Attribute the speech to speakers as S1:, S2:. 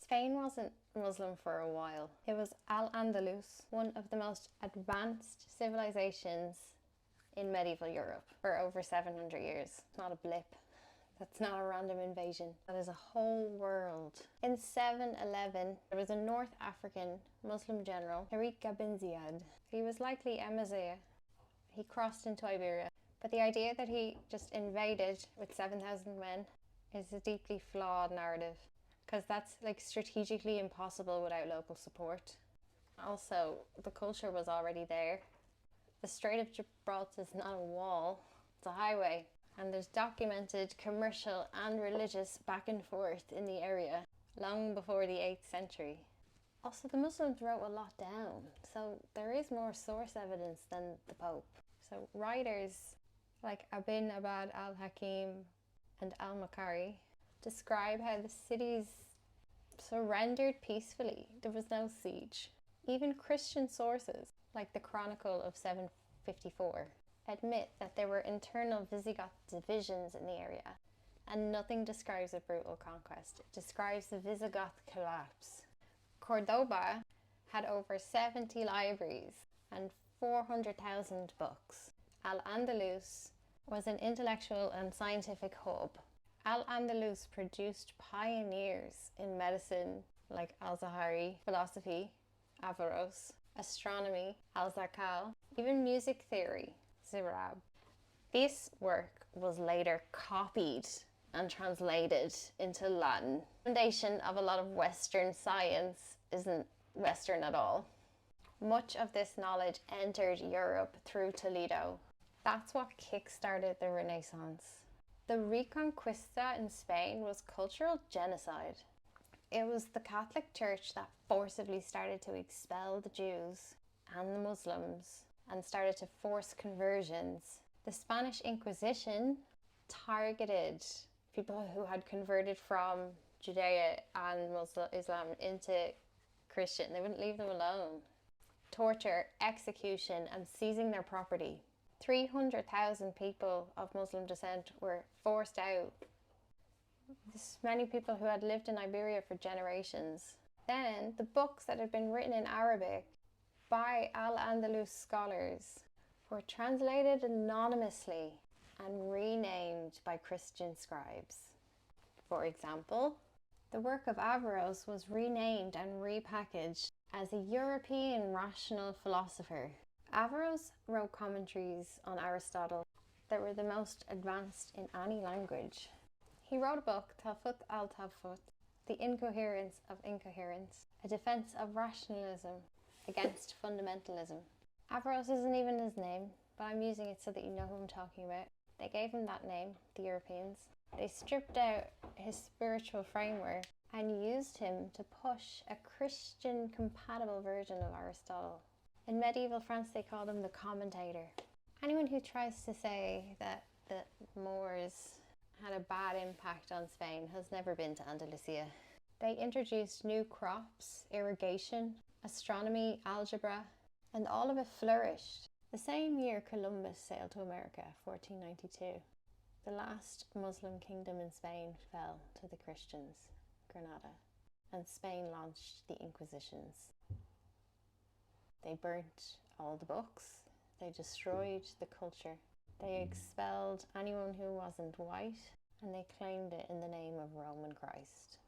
S1: Spain wasn't Muslim for a while. It was Al-Andalus, one of the most advanced civilizations in medieval Europe for over 700 years. It's not a blip. That's not a random invasion. That is a whole world. In 711, there was a North African Muslim general, Tariq ibn Ziyad. He was likely Amaziah. He crossed into Iberia. But the idea that he just invaded with 7,000 men is a deeply flawed narrative, because that's like strategically impossible without local support. Also, the culture was already there. The Strait of Gibraltar is not a wall, it's a highway. And there's documented commercial and religious back and forth in the area long before the 8th century. Also, the Muslims wrote a lot down, so there is more source evidence than the Pope. So writers like Ibn Abd al-Hakim and al-Makari describe how the cities surrendered peacefully. There was no siege. Even Christian sources, like the Chronicle of 754, admit that there were internal Visigoth divisions in the area, and nothing describes a brutal conquest. It describes the Visigoth collapse. Cordoba had over 70 libraries and 400,000 books. Al-Andalus was an intellectual and scientific hub. Al-Andalus produced pioneers in medicine like Al-Zahari, philosophy, Averroes, astronomy, Al-Zarqal, even music theory, Zirab. This work was later copied and translated into Latin. The foundation of a lot of Western science isn't Western at all. Much of this knowledge entered Europe through Toledo. That's what kick-started the Renaissance. The Reconquista in Spain was cultural genocide. It was the Catholic Church that forcibly started to expel the Jews and the Muslims and started to force conversions. The Spanish Inquisition targeted people who had converted from Judea and Islam into Christian. They wouldn't leave them alone. Torture, execution, and seizing their property. 300,000 people of Muslim descent were forced out. This many people who had lived in Iberia for generations. Then the books that had been written in Arabic by Al-Andalus scholars were translated anonymously and renamed by Christian scribes. For example, the work of Averroes was renamed and repackaged as a European rational philosopher. Averroes wrote commentaries on Aristotle that were the most advanced in any language. He wrote a book, Talfut al-Talfut, The Incoherence of Incoherence, a defense of rationalism against fundamentalism. Averroes isn't even his name, but I'm using it so that you know who I'm talking about. They gave him that name, the Europeans. They stripped out his spiritual framework and used him to push a Christian-compatible version of Aristotle. In medieval France, they called him the commentator. Anyone who tries to say that the Moors had a bad impact on Spain has never been to Andalusia. They introduced new crops, irrigation, astronomy, algebra, and all of it flourished. The same year Columbus sailed to America, 1492. The last Muslim kingdom in Spain fell to the Christians, Granada, and Spain launched the Inquisitions. They burnt all the books, they destroyed the culture, they expelled anyone who wasn't white, and they claimed it in the name of Roman Christ.